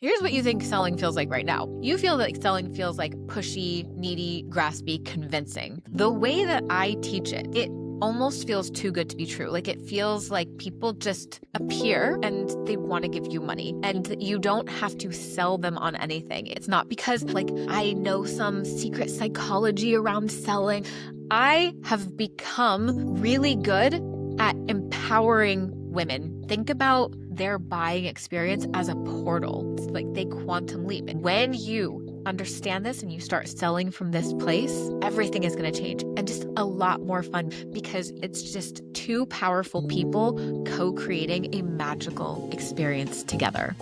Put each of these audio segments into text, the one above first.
Here's what you think selling feels like right now. You feel like selling feels like pushy, needy, graspy, convincing. The way that I teach it, it almost feels too good to be true. Like it feels like people just appear and they want to give you money and you don't have to sell them on anything. It's not because like I know some secret psychology around selling. I have become really good at empowering women. Think about their buying experience as a portal. It's like they quantum leap. And when you understand this and you start selling from this place, everything is going to change and just a lot more fun because it's just two powerful people co-creating a magical experience together.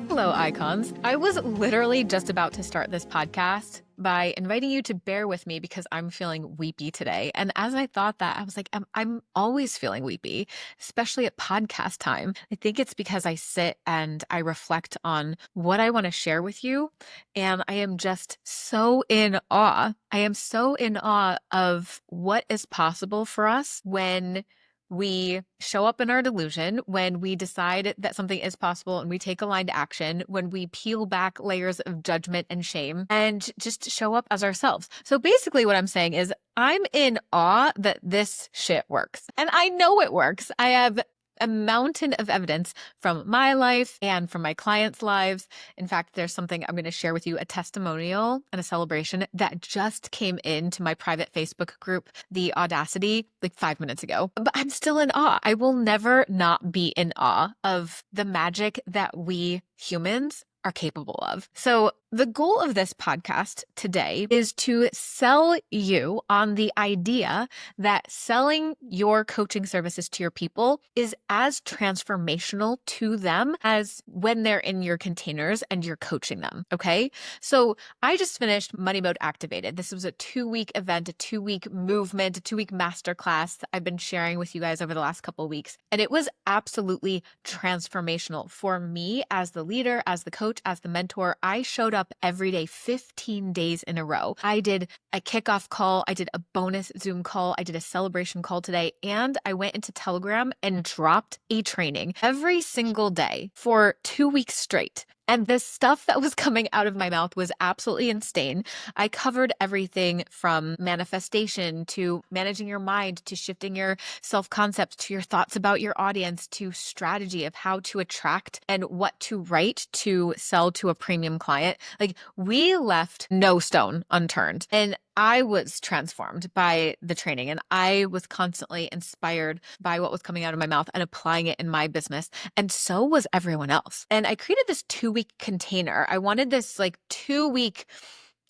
Hello, icons. I was literally just about to start this podcast by inviting you to bear with me because I'm feeling weepy today. And as I thought that, I was like, I'm always feeling weepy, especially at podcast time. I think it's because I sit and I reflect on what I want to share with you. And I am just so in awe. I am so in awe of what is possible for us when we show up in our delusion, when we decide that something is possible and we take aligned action, when we peel back layers of judgment and shame and just show up as ourselves. So basically what I'm saying is I'm in awe that this shit works. And I know it works. I have a mountain of evidence from my life and from my clients' lives. In fact, there's something I'm going to share with you, a testimonial and a celebration that just came into my private Facebook group, The Audacity, like 5 minutes ago. But I'm still in awe. I will never not be in awe of the magic that we humans are capable of. So the goal of this podcast today is to sell you on the idea that selling your coaching services to your people is as transformational to them as when they're in your containers and you're coaching them. Okay. So I just finished Money Mode Activated. This was a 2-week event, a 2-week movement, a 2-week masterclass that I've been sharing with you guys over the last couple of weeks. And it was absolutely transformational for me as the leader, as the coach, as the mentor. I showed up every day, 15 days in a row. I did a kickoff call. I did a bonus Zoom call. I did a celebration call today. And I went into Telegram and dropped a training every single day for 2 weeks straight. And the stuff that was coming out of my mouth was absolutely insane. I covered everything from manifestation to managing your mind to shifting your self-concept to your thoughts about your audience to strategy of how to attract and what to write to sell to a premium client. Like we left no stone unturned. And I was transformed by the training and I was constantly inspired by what was coming out of my mouth and applying it in my business. And so was everyone else. And I created this 2-week container. I wanted this like 2-week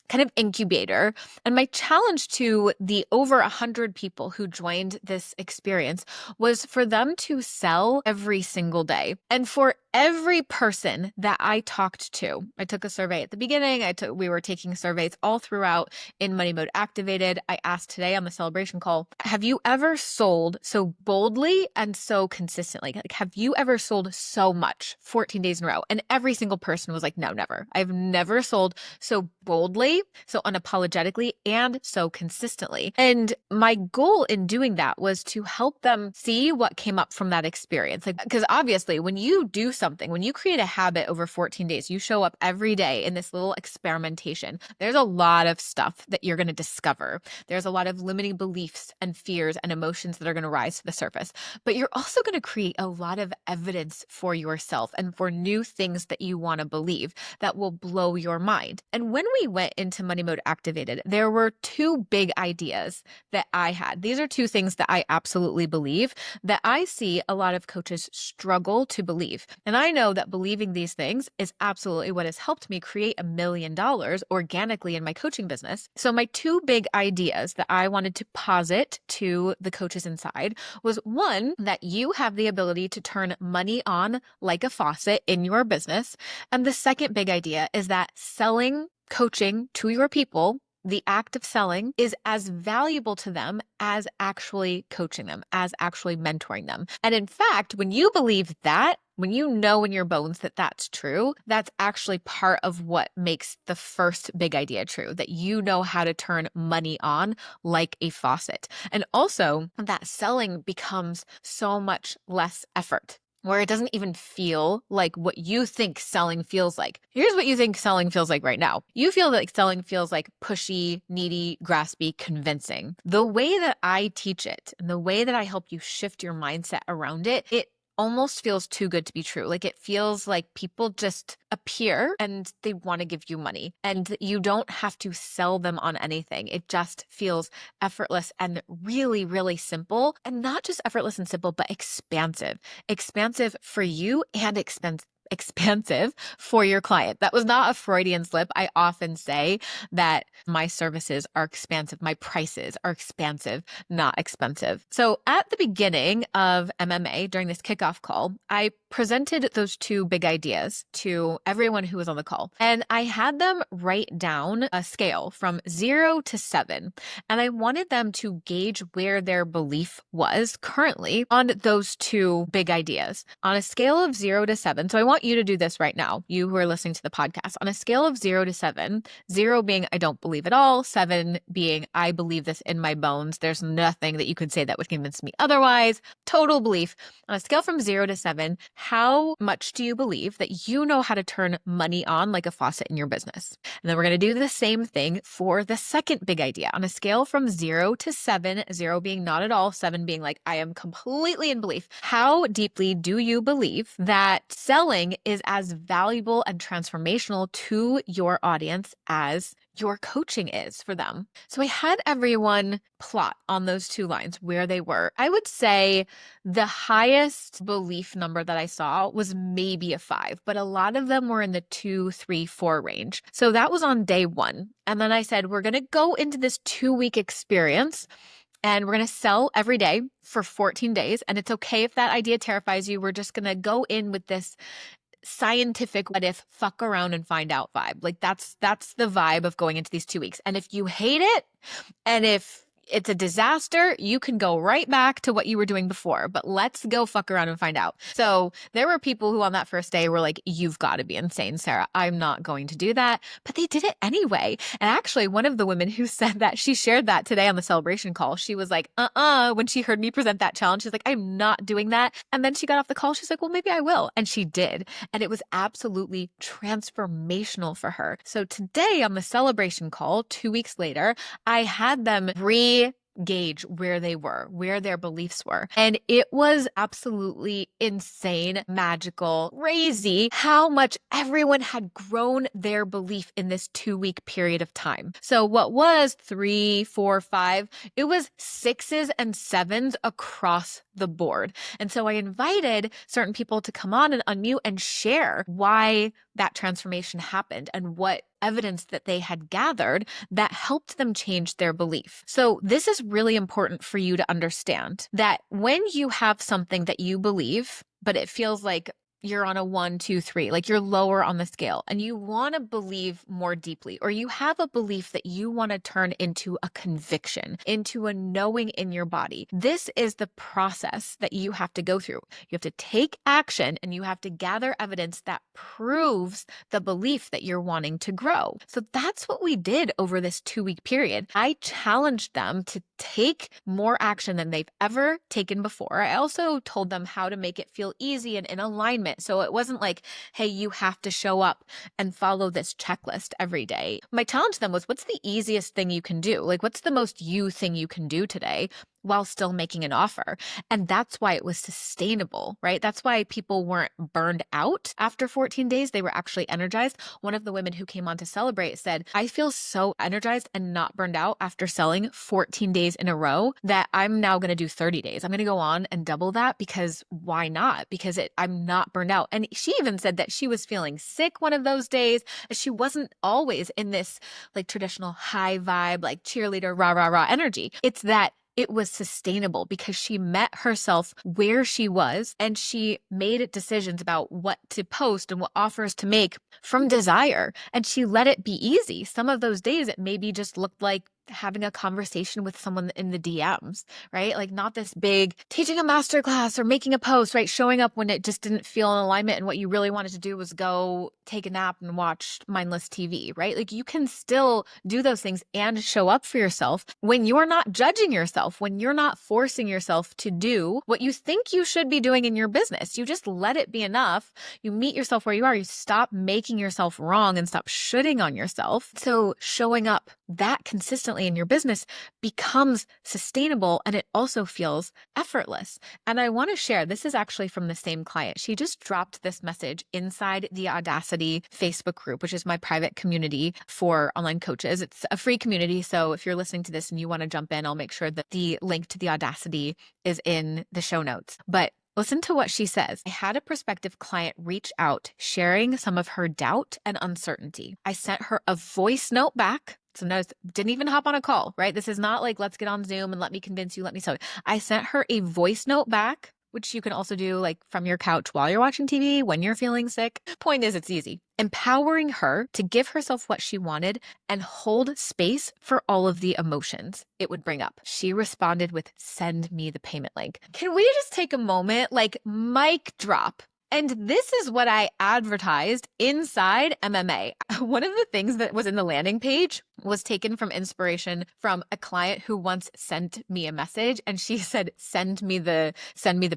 kind of incubator. And my challenge to the over 100 people who joined this experience was for them to sell every single day. And for every person that I talked to, I took a survey at the beginning. We were taking surveys all throughout in Money Mode Activated. I asked today on the celebration call, have you ever sold so boldly and so consistently? Like, have you ever sold so much 14 days in a row? And every single person was like, no, never. I've never sold so boldly, so unapologetically, and so consistently. And my goal in doing that was to help them see what came up from that experience. Like, because obviously when you do something, when you create a habit over 14 days, you show up every day in this little experimentation, there's a lot of stuff that you're going to discover. There's a lot of limiting beliefs and fears and emotions that are going to rise to the surface, but you're also going to create a lot of evidence for yourself and for new things that you want to believe that will blow your mind. And when we went into Money Mode Activated, there were 2 big ideas that I had. These are 2 things that I absolutely believe that I see a lot of coaches struggle to believe. And I know that believing these things is absolutely what has helped me create $1 million organically in my coaching business. So my 2 big ideas that I wanted to posit to the coaches inside was one, that you have the ability to turn money on like a faucet in your business. And the second big idea is that selling coaching to your people, the act of selling, is as valuable to them as actually coaching them, as actually mentoring them. And in fact, when you believe that, when you know in your bones that that's true, that's actually part of what makes the first big idea true, that you know how to turn money on like a faucet. And also that selling becomes so much less effort, where it doesn't even feel like what you think selling feels like. Here's what you think selling feels like right now. You feel like selling feels like pushy, needy, graspy, convincing. The way that I teach it and the way that I help you shift your mindset around it, it almost feels too good to be true. Like it feels like people just appear and they want to give you money and you don't have to sell them on anything. It just feels effortless and really, really simple, and not just effortless and simple, but expansive for you and expansive for your client. That was not a Freudian slip. I often say that my services are expansive. My prices are expansive, not expensive. So at the beginning of MMA, during this kickoff call, I presented those two big ideas to everyone who was on the call. And I had them write down a scale from 0 to 7. And I wanted them to gauge where their belief was currently on those two big ideas on a scale of 0 to 7. So I want you to do this right now, you who are listening to the podcast, on a scale of 0 to 7, 0 being I don't believe at all, 7 being I believe this in my bones. There's nothing that you could say that would convince me otherwise. Total belief. On a scale from 0 to 7, how much do you believe that you know how to turn money on like a faucet in your business? And then we're going to do the same thing for the second big idea on a scale from 0 to 7, 0 being not at all, 7 being like I am completely in belief. How deeply do you believe that selling is as valuable and transformational to your audience as your coaching is for them? So I had everyone plot on those two lines where they were. I would say the highest belief number that I saw was maybe a 5, but a lot of them were in the 2, 3, 4 range. So that was on day 1. And then I said, we're going to go into this 2-week experience and we're going to sell every day for 14 days. And it's okay if that idea terrifies you. We're just going to go in with this scientific what if fuck around and find out vibe. Like that's the vibe of going into these 2 weeks. And if you hate it and if it's a disaster, you can go right back to what you were doing before, but let's go fuck around and find out. So there were people who on that first day were like, you've got to be insane, Sarah. I'm not going to do that. But they did it anyway. And actually one of the women who said that, she shared that today on the celebration call. She was like, when she heard me present that challenge, she's like, I'm not doing that. And then she got off the call. She's like, well, maybe I will. And she did. And it was absolutely transformational for her. So today on the celebration call, 2 weeks later, I had them gauge where they were, where their beliefs were. And it was absolutely insane, magical, crazy how much everyone had grown their belief in this 2-week period of time. So what was 3, 4, 5, it was 6s and 7s across the board. And so I invited certain people to come on and unmute and share why that transformation happened and what evidence that they had gathered that helped them change their belief. So this is really important for you to understand that when you have something that you believe, but it feels like you're on a 1, 2, 3, like you're lower on the scale and you want to believe more deeply, or you have a belief that you want to turn into a conviction, into a knowing in your body. This is the process that you have to go through. You have to take action and you have to gather evidence that proves the belief that you're wanting to grow. So that's what we did over this 2-week period. I challenged them to take more action than they've ever taken before. I also told them how to make it feel easy and in alignment. So it wasn't like, hey, you have to show up and follow this checklist every day. My challenge to them was, what's the easiest thing you can do? Like, what's the most you thing you can do today while still making an offer? And that's why it was sustainable, right? That's why people weren't burned out after 14 days. They were actually energized. One of the women who came on to celebrate said, I feel so energized and not burned out after selling 14 days in a row that I'm now going to do 30 days. I'm going to go on and double that because why not? Because I'm not burned out. And she even said that she was feeling sick one of those days. She wasn't always in this like traditional high vibe, like cheerleader, rah, rah, rah energy. It's that it was sustainable because she met herself where she was and she made decisions about what to post and what offers to make from desire. And she let it be easy. Some of those days it maybe just looked like having a conversation with someone in the DMs, right? Like not this big teaching a masterclass or making a post, right? Showing up when it just didn't feel in alignment and what you really wanted to do was go take a nap and watch mindless TV, right? Like you can still do those things and show up for yourself when you're not judging yourself, when you're not forcing yourself to do what you think you should be doing in your business. You just let it be enough. You meet yourself where you are. You stop making yourself wrong and stop shitting on yourself. So showing up that consistently in your business becomes sustainable, and it also feels effortless. And I want to share, this is actually from the same client. She just dropped this message inside the Audacity Facebook group, which is my private community for online coaches. It's a free community. So if you're listening to this and you want to jump in, I'll make sure that the link to the Audacity is in the show notes. But listen to what she says. I had a prospective client reach out, sharing some of her doubt and uncertainty. I sent her a voice note back. So notice, didn't even hop on a call, right? This is not like, let's get on Zoom and let me convince you, let me tell you. I sent her a voice note back, which you can also do like from your couch while you're watching TV, when you're feeling sick. Point is, it's easy. Empowering her to give herself what she wanted and hold space for all of the emotions it would bring up. She responded with, "Send me the payment link." Can we just take a moment, like mic drop? And this is what I advertised inside MMA. One of the things that was in the landing page was taken from inspiration from a client who once sent me a message, and she said, send me the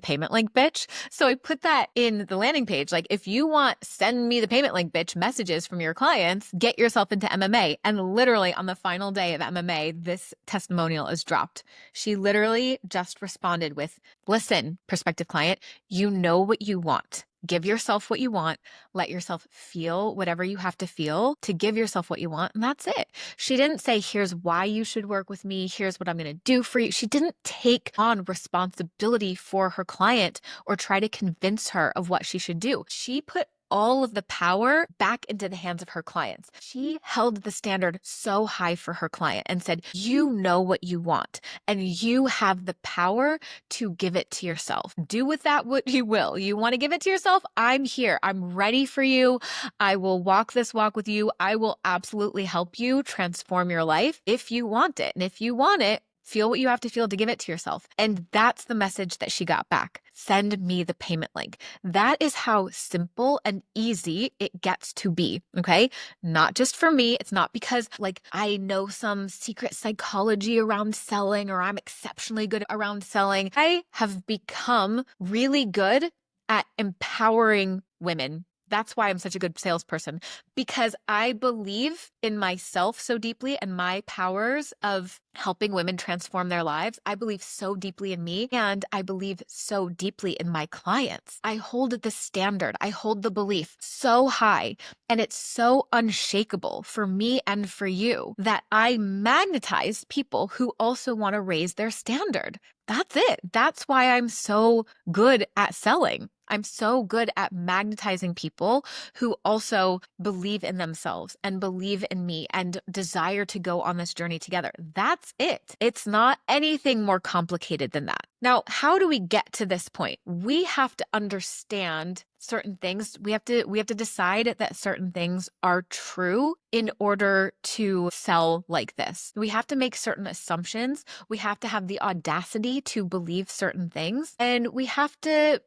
payment link, bitch. So I put that in the landing page. Like, if you want send me the payment link, bitch messages from your clients, get yourself into MMA. And literally on the final day of MMA, this testimonial is dropped. She literally just responded with, listen, prospective client, you know what you want. Give yourself what you want. Let yourself feel whatever you have to feel to give yourself what you want. And that's it. She didn't say, here's why you should work with me. Here's what I'm going to do for you. She didn't take on responsibility for her client or try to convince her of what she should do. She put all of the power back into the hands of her clients. She held the standard so high for her client and said, you know what you want, and you have the power to give it to yourself. Do with that what you will. You want to give it to yourself? I'm here. I'm ready for you. I will walk this walk with you. I will absolutely help you transform your life if you want it. And if you want it, feel what you have to feel to give it to yourself. And that's the message that she got back. Send me the payment link. That is how simple and easy it gets to be, okay? Not just for me. It's not because like I know some secret psychology around selling or I'm exceptionally good around selling. I have become really good at empowering women. That's why I'm such a good salesperson, because I believe in myself so deeply and my powers of helping women transform their lives. I believe so deeply in me, and I believe so deeply in my clients. I hold the standard. I hold the belief so high, and it's so unshakable for me and for you that I magnetize people who also want to raise their standard. That's it. That's why I'm so good at selling. I'm so good at magnetizing people who also believe in themselves and believe in me and desire to go on this journey together. That's it. It's not anything more complicated than that. Now, how do we get to this point? We have to understand certain things. We have to decide that certain things are true in order to sell like this. We have to make certain assumptions. We have to have the audacity to believe certain things, and we have to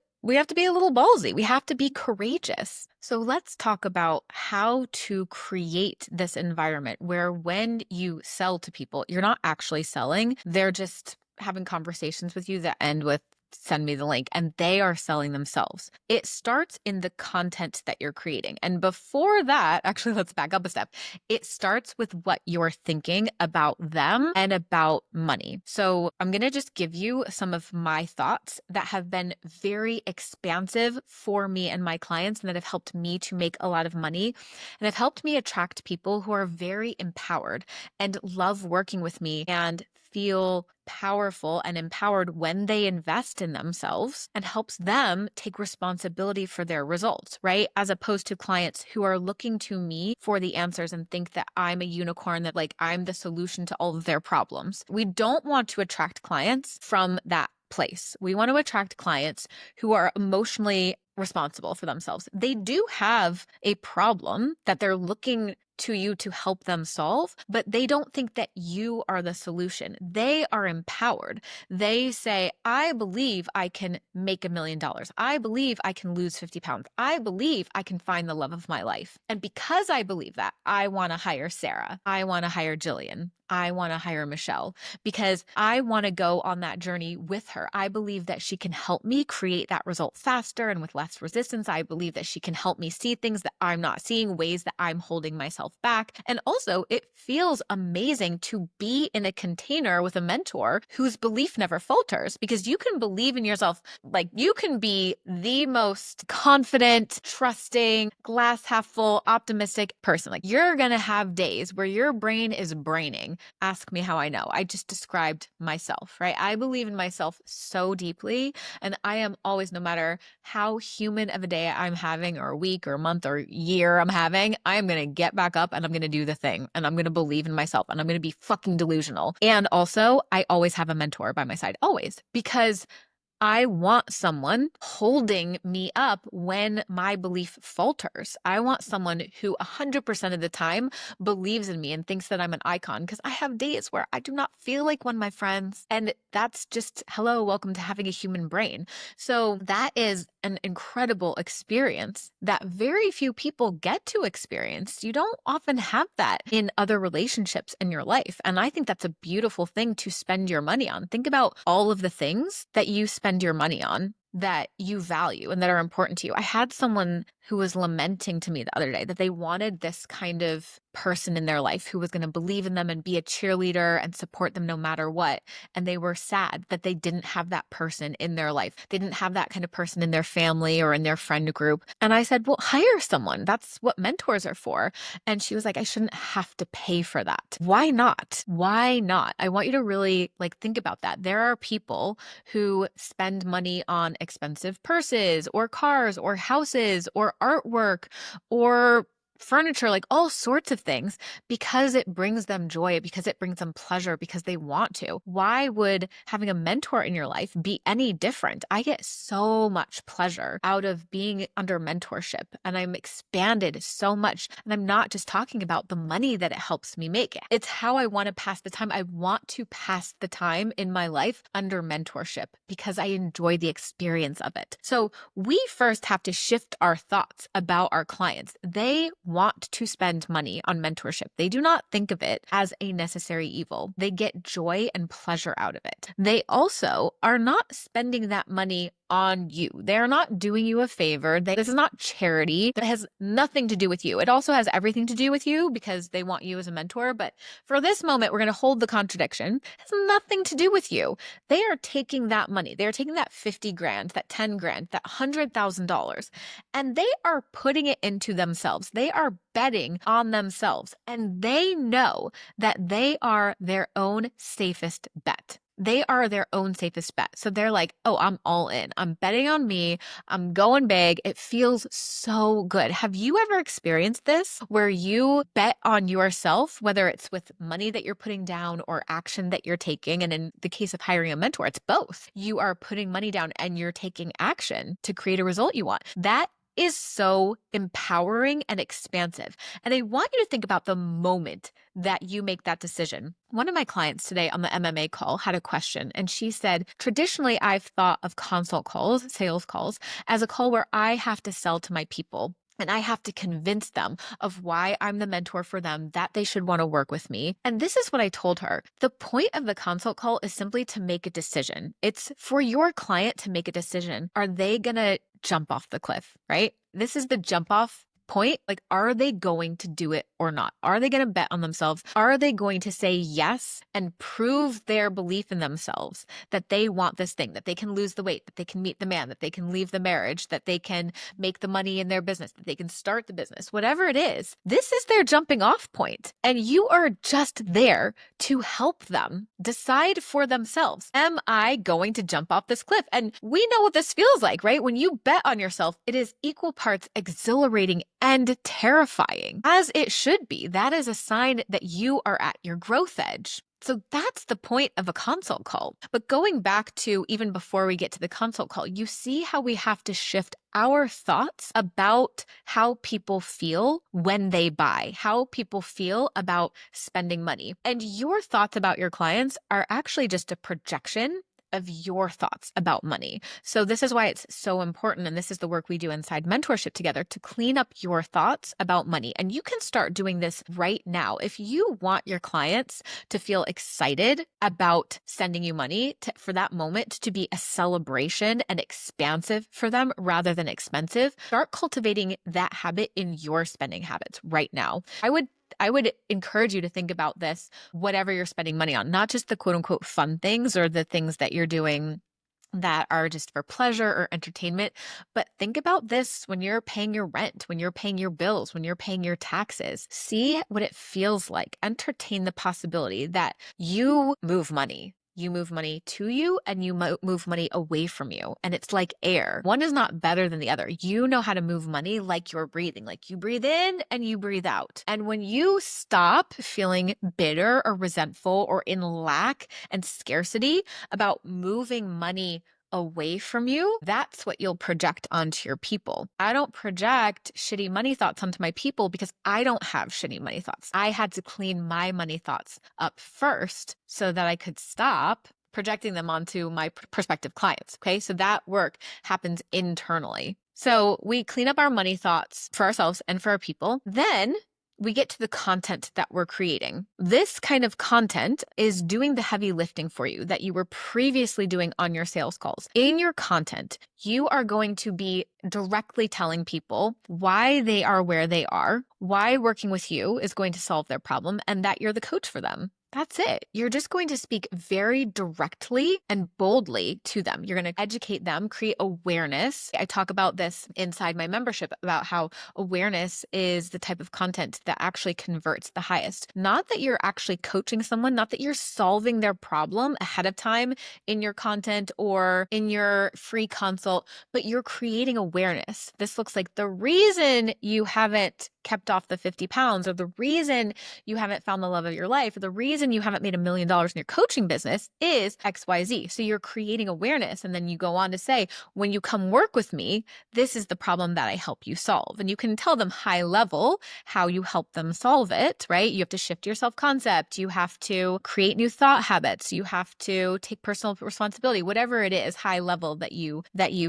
be a little ballsy. We have to be courageous. So let's talk about how to create this environment where when you sell to people, you're not actually selling. They're just having conversations with you that end with send me the link, and they are selling themselves. It starts in the content that you're creating. And before that, actually, let's back up a step. It starts with what you're thinking about them and about money. So I'm going to just give you some of my thoughts that have been very expansive for me and my clients, and that have helped me to make a lot of money and have helped me attract people who are very empowered and love working with me and feel powerful and empowered when they invest in themselves, and helps them take responsibility for their results, right? As opposed to clients who are looking to me for the answers and think that I'm a unicorn, that like I'm the solution to all of their problems. We don't want to attract clients from that place. We want to attract clients who are emotionally responsible for themselves. They do have a problem that they're looking to you to help them solve, but they don't think that you are the solution. They are empowered. They say, I believe I can make $1 million. I believe I can lose 50 pounds. I believe I can find the love of my life. And because I believe that, I want to hire Sarah. I want to hire Jillian. I want to hire Michelle because I want to go on that journey with her. I believe that she can help me create that result faster and with less resistance. I believe that she can help me see things that I'm not seeing, ways that I'm holding myself back. And also, it feels amazing to be in a container with a mentor whose belief never falters, because you can believe in yourself. Like, you can be the most confident, trusting, glass half full, optimistic person. Like, you're going to have days where your brain is braining. Ask me how I know. I just described myself, right? I believe in myself so deeply, and I am always, no matter how human of a day I'm having, or a week or a month or year I'm having, I am going to get back up and I'm going to do the thing, and I'm going to believe in myself, and I'm going to be fucking delusional. And also, I always have a mentor by my side, always, because I want someone holding me up when my belief falters. I want someone who 100% of the time believes in me and thinks that I'm an icon, because I have days where I do not feel like one of my friends. And that's just, hello, welcome to having a human brain. So that is an incredible experience that very few people get to experience. You don't often have that in other relationships in your life. And I think that's a beautiful thing to spend your money on. Think about all of the things that you spend your money on that you value and that are important to you. I had someone who was lamenting to me the other day that they wanted this kind of person in their life who was going to believe in them and be a cheerleader and support them no matter what. And they were sad that they didn't have that person in their life. They didn't have that kind of person in their family or in their friend group. And I said, well, hire someone. That's what mentors are for. And she was like, I shouldn't have to pay for that. Why not? Why not? I want you to really think about that. There are people who spend money on expensive purses or cars or houses or artwork or furniture, like all sorts of things, because it brings them joy, because it brings them pleasure, because they want to. Why would having a mentor in your life be any different? I get so much pleasure out of being under mentorship, and I'm expanded so much. And I'm not just talking about the money that it helps me make. It's how I want to pass the time. I want to pass the time in my life under mentorship because I enjoy the experience of it. So we first have to shift our thoughts about our clients. They want to spend money on mentorship. They do not think of it as a necessary evil. They get joy and pleasure out of it. They also are not spending that money on you. They're not doing you a favor. This is not charity. That has nothing to do with you. It also has everything to do with you because they want you as a mentor. But for this moment, we're going to hold the contradiction. It has nothing to do with you. They are taking that money. They're taking that 50 grand, that 10 grand, that $100,000, and they are putting it into themselves. They are betting on themselves, and they know that they are their own safest bet. They are their own safest bet. So they're like, oh, I'm all in. I'm betting on me. I'm going big. It feels so good. Have you ever experienced this where you bet on yourself, whether it's with money that you're putting down or action that you're taking? And in the case of hiring a mentor, it's both. You are putting money down and you're taking action to create a result you want. That is so empowering and expansive. And I want you to think about the moment that you make that decision. One of my clients today on the MMA call had a question, and she said, traditionally, I've thought of consult calls, sales calls, as a call where I have to sell to my people. And I have to convince them of why I'm the mentor for them, that they should want to work with me. And this is what I told her. The point of the consult call is simply to make a decision. It's for your client to make a decision. Are they going to jump off the cliff, right? This is the jump off point. Are they going to do it or not? Are they going to bet on themselves? Are they going to say yes and prove their belief in themselves that they want this thing, that they can lose the weight, that they can meet the man, that they can leave the marriage, that they can make the money in their business, that they can start the business, whatever it is? This is their jumping off point. And you are just there to help them decide for themselves. Am I going to jump off this cliff? And we know what this feels like, right? When you bet on yourself, it is equal parts exhilarating and terrifying, as it should be. That is a sign that you are at your growth edge. So that's the point of a consult call. But going back to even before we get to the consult call, you see how we have to shift our thoughts about how people feel when they buy, how people feel about spending money. And your thoughts about your clients are actually just a projection of your thoughts about money. So this is why it's so important. And this is the work we do inside Mentorship together to clean up your thoughts about money. And you can start doing this right now. If you want your clients to feel excited about sending you money, for that moment to be a celebration and expansive for them rather than expensive, start cultivating that habit in your spending habits right now. I would encourage you to think about this, whatever you're spending money on, not just the quote unquote fun things or the things that you're doing that are just for pleasure or entertainment, but think about this when you're paying your rent, when you're paying your bills, when you're paying your taxes. See what it feels like. Entertain the possibility that you move money. You move money to you and you move money away from you. And it's like air. One is not better than the other. You know how to move money like you're breathing, like you breathe in and you breathe out. And when you stop feeling bitter or resentful or in lack and scarcity about moving money away from you, that's what you'll project onto your people. I don't project shitty money thoughts onto my people because I don't have shitty money thoughts. I had to clean my money thoughts up first so that I could stop projecting them onto my prospective clients. Okay. So that work happens internally. So we clean up our money thoughts for ourselves and for our people. Then we get to the content that we're creating. This kind of content is doing the heavy lifting for you that you were previously doing on your sales calls. In your content, you are going to be directly telling people why they are where they are, why working with you is going to solve their problem, and that you're the coach for them. That's it. You're just going to speak very directly and boldly to them. You're going to educate them, create awareness. I talk about this inside my membership about how awareness is the type of content that actually converts the highest. Not that you're actually coaching someone, not that you're solving their problem ahead of time in your content or in your free consult, but you're creating awareness. This looks like the reason you haven't kept off the 50 pounds or the reason you haven't found the love of your life or the reason you haven't made $1 million in your coaching business is XYZ. So you're creating awareness. And then you go on to say, when you come work with me, this is the problem that I help you solve. And you can tell them high level how you help them solve it, right? You have to shift your self-concept. You have to create new thought habits. You have to take personal responsibility, whatever it is, high level that you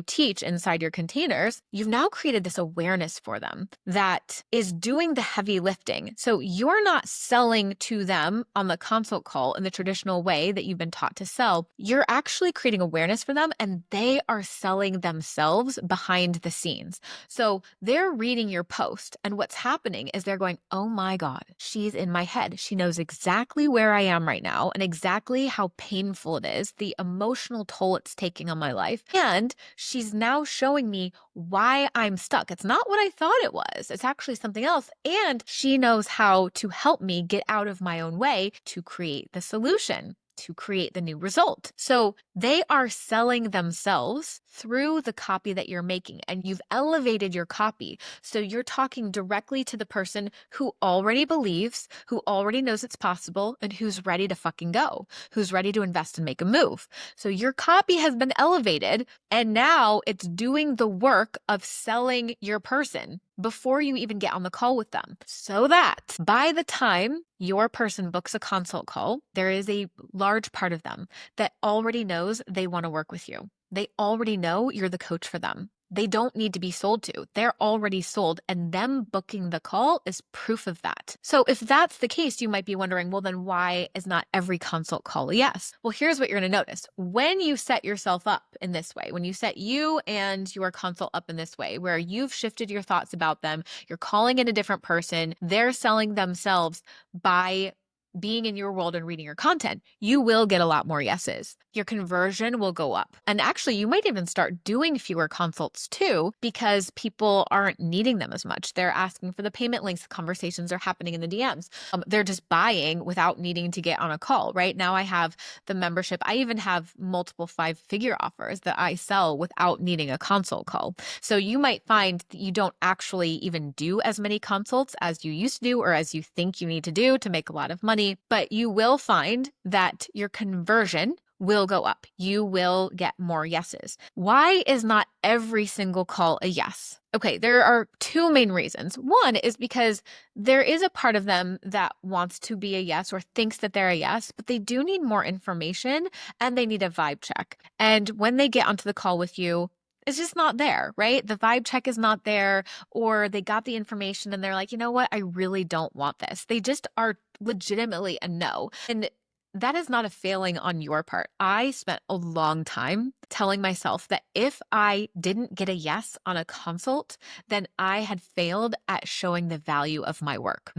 teach inside your containers. You've now created this awareness for them that is doing the heavy lifting. So you're not selling to them on the consult call in the traditional way that you've been taught to sell. You're actually creating awareness for them and they are selling themselves behind the scenes. So they're reading your post and what's happening is they're going, oh my God, she's in my head. She knows exactly where I am right now and exactly how painful it is, the emotional toll it's taking on my life. And she's now showing me why I'm stuck. It's not what I thought it was. It's actually something else. And she knows how to help me get out of my own way to create the solution, to create the new result. So they are selling themselves through the copy that you're making, and you've elevated your copy. So you're talking directly to the person who already believes, who already knows it's possible, and who's ready to fucking go, who's ready to invest and make a move. So your copy has been elevated, and now it's doing the work of selling your person before you even get on the call with them. So that by the time your person books a consult call, there is a large part of them that already knows they want to work with you. They already know you're the coach for them. They don't need to be sold to. They're already sold, and them booking the call is proof of that. So if that's the case, you might be wondering, well, then why is not every consult call a yes? Well, here's what you're going to notice. When you set yourself up in this way, when you set you and your consult up in this way, where you've shifted your thoughts about them, you're calling in a different person, they're selling themselves by being in your world and reading your content, you will get a lot more yeses. Your conversion will go up. And actually, you might even start doing fewer consults too, because people aren't needing them as much. They're asking for the payment links. Conversations are happening in the DMs. They're just buying without needing to get on a call. Right now, I have the membership. I even have multiple 5-figure offers that I sell without needing a consult call. So you might find that you don't actually even do as many consults as you used to do, or as you think you need to do to make a lot of money. But you will find that your conversion will go up. You will get more yeses. Why is not every single call a yes? Okay, there are two main reasons. One is because there is a part of them that wants to be a yes or thinks that they're a yes, but they do need more information and they need a vibe check. And when they get onto the call with you, it's just not there, right? The vibe check is not there, or they got the information and they're like, you know what? I really don't want this. They just are legitimately a no. And that is not a failing on your part. I spent a long time telling myself that if I didn't get a yes on a consult, then I had failed at showing the value of my work.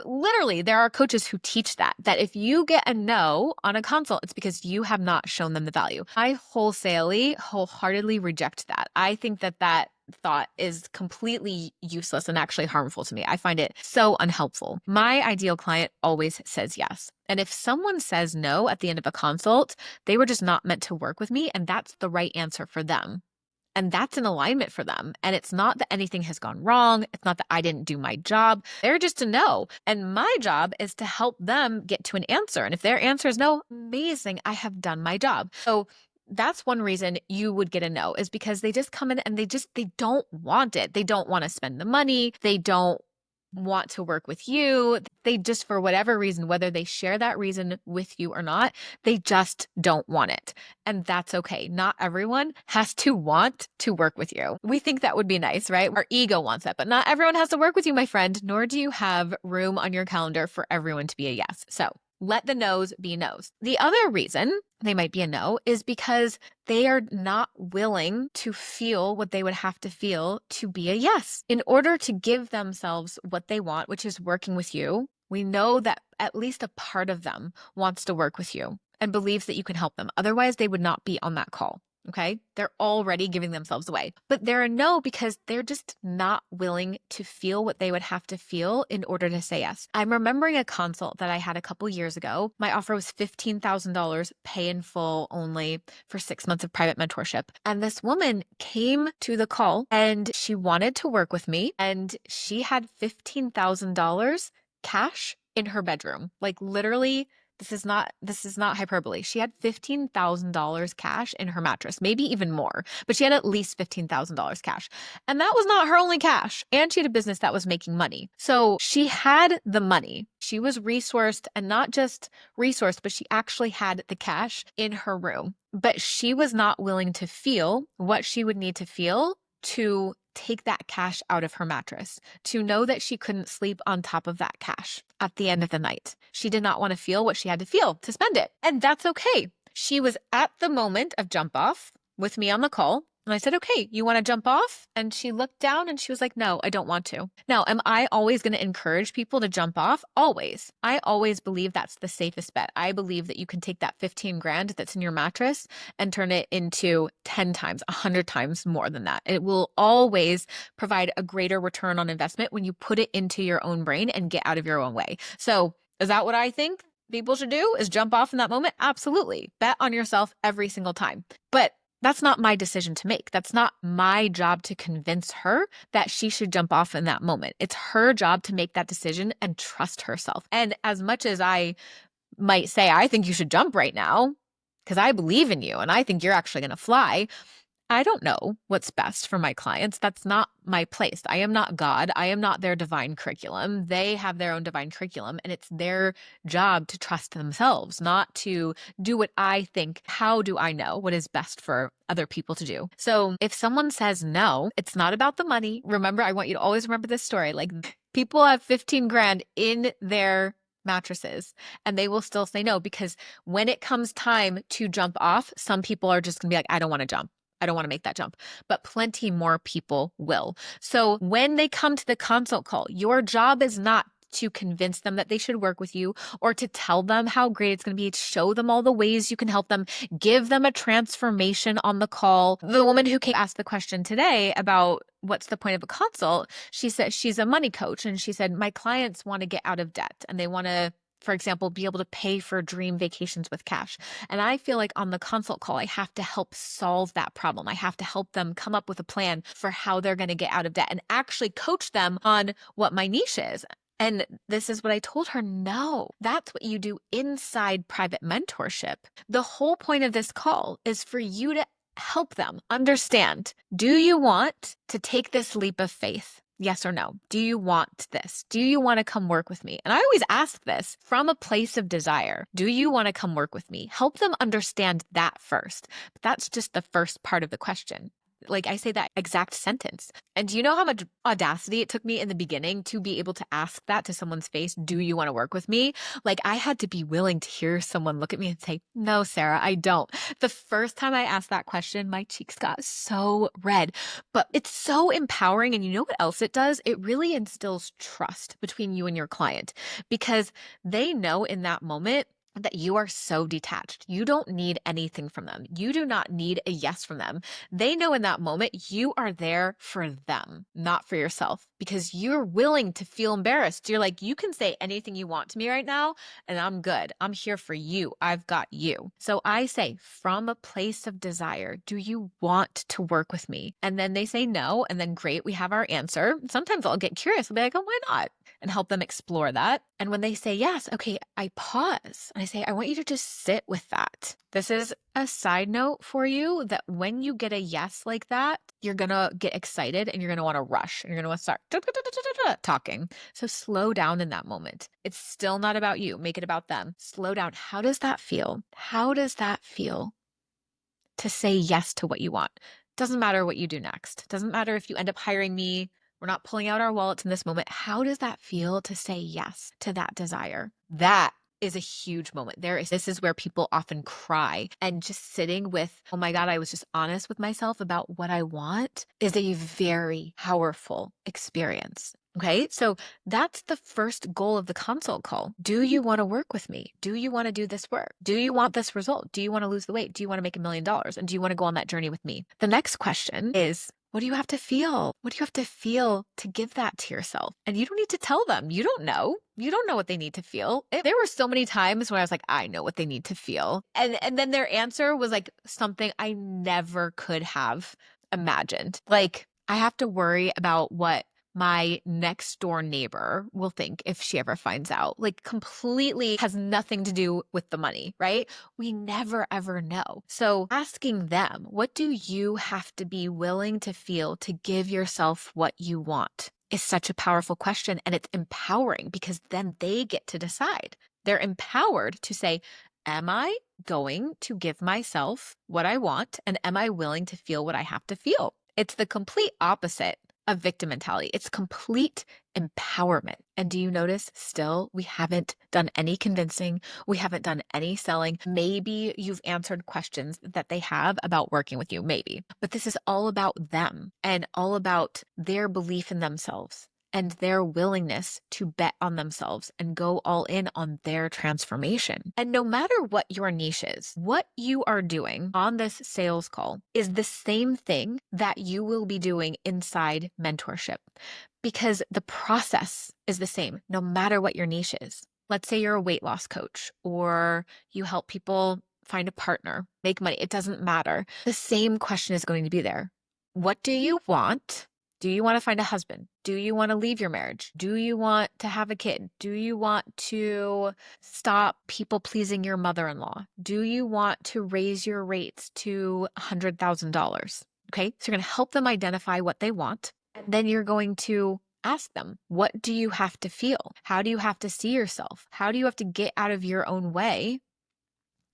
Literally, there are coaches who teach that if if get a no on a consult, it's because you have not shown them the value. I wholeheartedly reject that. I think that thought is completely useless and actually harmful to me. I find it so unhelpful. My ideal client always says yes. And if someone says no at the end of a consult, they were just not meant to work with me, and that's the right answer for them. And that's in alignment for them. And it's not that anything has gone wrong. It's not that I didn't do my job. They're just a no. And my job is to help them get to an answer. And if their answer is no, amazing, I have done my job. So that's one reason you would get a no, is because they just come in and they don't want it. They don't want to spend the money. They don't want to work with you. They just, for whatever reason, whether they share that reason with you or not, they just don't want it. And that's okay. Not everyone has to want to work with you. We think that would be nice, right? Our ego wants that, but not everyone has to work with you, my friend, nor do you have room on your calendar for everyone to be a yes. So let the no's be no's. The other reason they might be a no is because they are not willing to feel what they would have to feel to be a yes. In order to give themselves what they want, which is working with you, we know that at least a part of them wants to work with you and believes that you can help them. Otherwise, they would not be on that call. Okay, they're already giving themselves away, but they're a no because they're just not willing to feel what they would have to feel in order to say yes. I'm remembering a consult that I had a couple years ago. My offer was $15,000, pay in full only, for 6 months of private mentorship. And this woman came to the call and she wanted to work with me, and she had $15,000 cash in her bedroom. Like, literally, this is not hyperbole. She had $15,000 cash in her mattress, maybe even more, but she had at least $15,000 cash. And that was not her only cash. And she had a business that was making money. So she had the money. She was resourced, and not just resourced, but she actually had the cash in her room. But she was not willing to feel what she would need to feel to take that cash out of her mattress, to know that she couldn't sleep on top of that cash at the end of the night. She did not want to feel what she had to feel to spend it. And that's okay. She was at the moment of jump off with me on the call. And I said, okay, you want to jump off? And she looked down and she was like, no, I don't want to. Now, am I always going to encourage people to jump off? Always. I always believe that's the safest bet. I believe that you can take that 15 grand that's in your mattress and turn it into 10 times, 100 times more than that. It will always provide a greater return on investment when you put it into your own brain and get out of your own way. So is that what I think people should do, is jump off in that moment? Absolutely. Bet on yourself every single time. But that's not my decision to make. That's not my job to convince her that she should jump off in that moment. It's her job to make that decision and trust herself. And as much as I might say, I think you should jump right now because I believe in you and I think you're actually going to fly, I don't know what's best for my clients. That's not my place. I am not God. I am not their divine curriculum. They have their own divine curriculum, and it's their job to trust themselves, not to do what I think. How do I know what is best for other people to do? So if someone says no, it's not about the money. Remember, I want you to always remember this story. Like, people have 15 grand in their mattresses and they will still say no, because when it comes time to jump off, some people are just gonna be like, I don't want to jump. I don't want to make that jump, but plenty more people will. So when they come to the consult call, your job is not to convince them that they should work with you or to tell them how great it's going to be, to show them all the ways you can help them, give them a transformation on the call. The woman who came asked the question today about what's the point of a consult, she said she's a money coach, and she said, my clients want to get out of debt and they want to, for example, be able to pay for dream vacations with cash. And I feel like on the consult call, I have to help solve that problem. I have to help them come up with a plan for how they're going to get out of debt and actually coach them on what my niche is. And this is what I told her. No, that's what you do inside private mentorship. The whole point of this call is for you to help them understand, do you want to take this leap of faith? Yes or no? Do you want this? Do you want to come work with me? And I always ask this from a place of desire. Do you want to come work with me? Help them understand that first. But that's just the first part of the question. Like I say that exact sentence. And do you know how much audacity it took me in the beginning to be able to ask that to someone's face? Do you want to work with me? Like I had to be willing to hear someone look at me and say, no, Sarah, I don't. The first time I asked that question, my cheeks got so red, but it's so empowering. And you know what else it does? It really instills trust between you and your client because they know in that moment that you are so detached. You don't need anything from them. You do not need a yes from them. They know in that moment you are there for them, not for yourself, because you're willing to feel embarrassed. You're like, you can say anything you want to me right now, and I'm good. I'm here for you. I've got you. So I say, from a place of desire, do you want to work with me? And then they say no, and then great, we have our answer. Sometimes I'll get curious. I'll be like, oh, why not? And help them explore that. And when they say yes, okay, I pause and I say, I want you to just sit with that. This is a side note for you that when you get a yes like that, you're going to get excited and you're going to want to rush and you're going to want to start talking. So slow down in that moment. It's still not about you. Make it about them. Slow down. How does that feel? How does that feel to say yes to what you want? Doesn't matter what you do next. Doesn't matter if you end up hiring me. We're not pulling out our wallets in this moment. How does that feel to say yes to that desire? That is a huge moment. This is where people often cry, and just sitting with, oh my God, I was just honest with myself about what I want is a very powerful experience. Okay. So that's the first goal of the consult call. Do you want to work with me? Do you want to do this work? Do you want this result? Do you want to lose the weight? Do you want to make $1 million? And do you want to go on that journey with me? The next question is, what do you have to feel? What do you have to feel to give that to yourself? And you don't need to tell them. You don't know. You don't know what they need to feel. There were so many times when I was like, I know what they need to feel. And then their answer was like something I never could have imagined. Like, I have to worry about what my next door neighbor will think if she ever finds out. Like, completely has nothing to do with the money, right? We never ever know. So asking them, what do you have to be willing to feel to give yourself what you want, is such a powerful question. And it's empowering because then they get to decide. They're empowered to say, am I going to give myself what I want? And am I willing to feel what I have to feel? It's the complete opposite of victim mentality. It's complete empowerment. And do you notice still we haven't done any convincing? We haven't done any selling. Maybe you've answered questions that they have about working with you, maybe. But this is all about them and all about their belief in themselves and their willingness to bet on themselves and go all in on their transformation. And no matter what your niche is, what you are doing on this sales call is the same thing that you will be doing inside mentorship, because the process is the same no matter what your niche is. Let's say you're a weight loss coach or you help people find a partner, make money. It doesn't matter. The same question is going to be there. What do you want? Do you want to find a husband? Do you want to leave your marriage? Do you want to have a kid? Do you want to stop people pleasing your mother-in-law? Do you want to raise your rates to $100,000? Okay, so you're going to help them identify what they want. And then you're going to ask them, what do you have to feel? How do you have to see yourself? How do you have to get out of your own way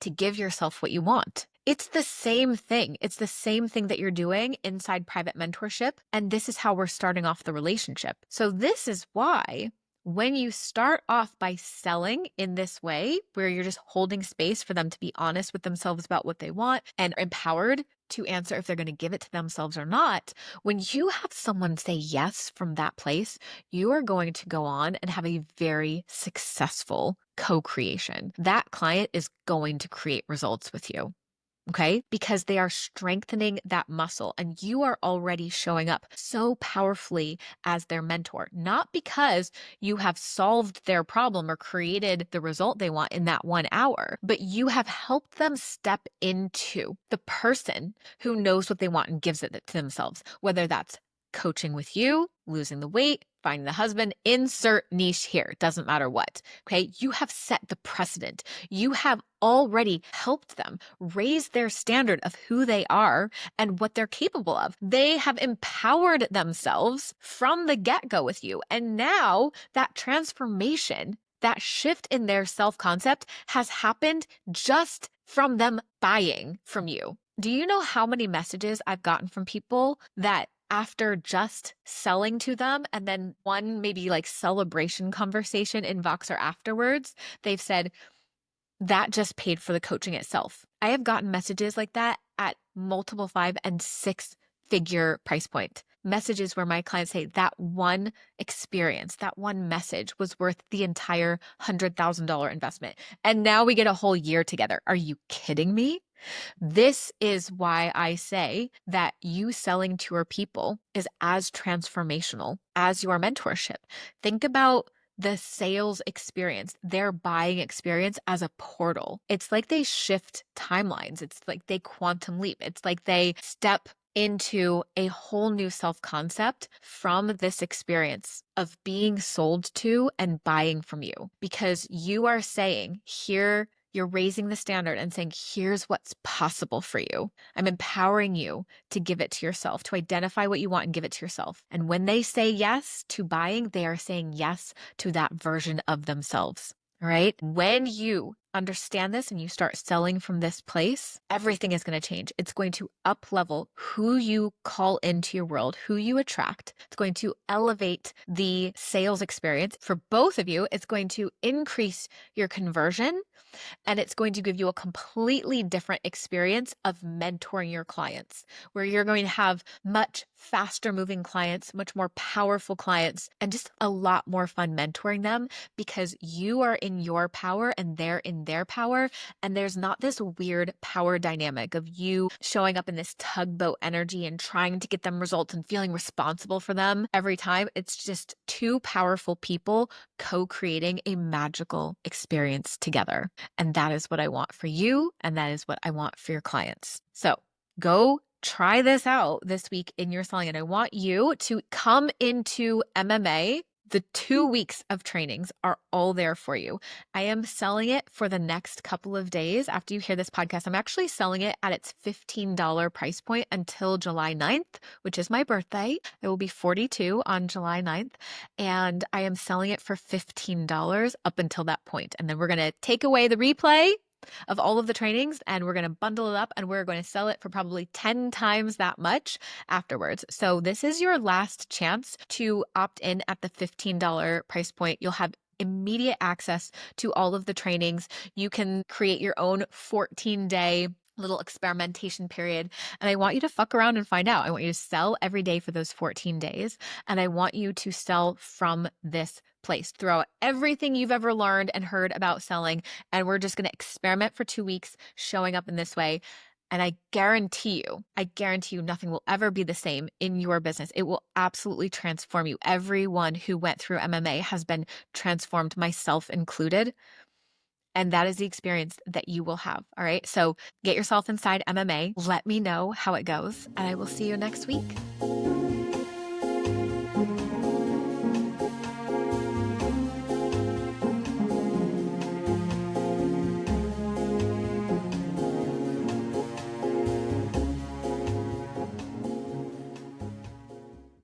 to give yourself what you want? It's the same thing. It's the same thing that you're doing inside private mentorship. And this is how we're starting off the relationship. So this is why when you start off by selling in this way, where you're just holding space for them to be honest with themselves about what they want and empowered to answer if they're going to give it to themselves or not, when you have someone say yes from that place, you are going to go on and have a very successful co-creation. That client is going to create results with you. Okay, because they are strengthening that muscle and you are already showing up so powerfully as their mentor, not because you have solved their problem or created the result they want in that 1 hour, but you have helped them step into the person who knows what they want and gives it to themselves, whether that's coaching with you, losing the weight, finding the husband, insert niche here, doesn't matter what. Okay. You have set the precedent. You have already helped them raise their standard of who they are and what they're capable of. They have empowered themselves from the get-go with you. And now that transformation, that shift in their self-concept has happened just from them buying from you. Do you know how many messages I've gotten from people that after just selling to them and then one maybe like celebration conversation in Voxer afterwards, they've said, that just paid for the coaching itself. I have gotten messages like that at multiple 5 and 6 figure price point. Messages where my clients say that one experience, that one message was worth the entire $100,000 investment. And now we get a whole year together. Are you kidding me? This is why I say that you selling to your people is as transformational as your mentorship. Think about the sales experience, their buying experience as a portal. It's like they shift timelines. It's like they quantum leap. It's like they step into a whole new self-concept from this experience of being sold to and buying from you, because you are saying, here, you're raising the standard and saying, here's what's possible for you. I'm empowering you to give it to yourself, to identify what you want and give it to yourself. And when they say yes to buying, they are saying yes to that version of themselves. All right. When you understand this and you start selling from this place, everything is going to change. It's going to up level who you call into your world, who you attract. It's going to elevate the sales experience for both of you. It's going to increase your conversion. And it's going to give you a completely different experience of mentoring your clients, where you're going to have much faster moving clients, much more powerful clients, and just a lot more fun mentoring them because you are in your power and they're in their power. And there's not this weird power dynamic of you showing up in this tugboat energy and trying to get them results and feeling responsible for them every time. It's just two powerful people co-creating a magical experience together. And that is what I want for you. And that is what I want for your clients. So go try this out this week in your selling. And I want you to come into MMA. The 2 weeks of trainings are all there for you. I am selling it for the next couple of days after you hear this podcast. I'm actually selling it at its $15 price point until July 9th, which is my birthday. I will be 42 on July 9th. And I am selling it for $15 up until that point. And then we're going to take away the replay of all of the trainings and we're going to bundle it up and we're going to sell it for probably 10 times that much afterwards. So this is your last chance to opt in at the $15 price point. You'll have immediate access to all of the trainings. You can create your own 14-day little experimentation period. And I want you to fuck around and find out. I want you to sell every day for those 14 days. And I want you to sell from this place. Throw out everything you've ever learned and heard about selling. And we're just going to experiment for 2 weeks showing up in this way. And I guarantee you nothing will ever be the same in your business. It will absolutely transform you. Everyone who went through MMA has been transformed, myself included. And that is the experience that you will have. All right. So get yourself inside MMA. Let me know how it goes. And I will see you next week.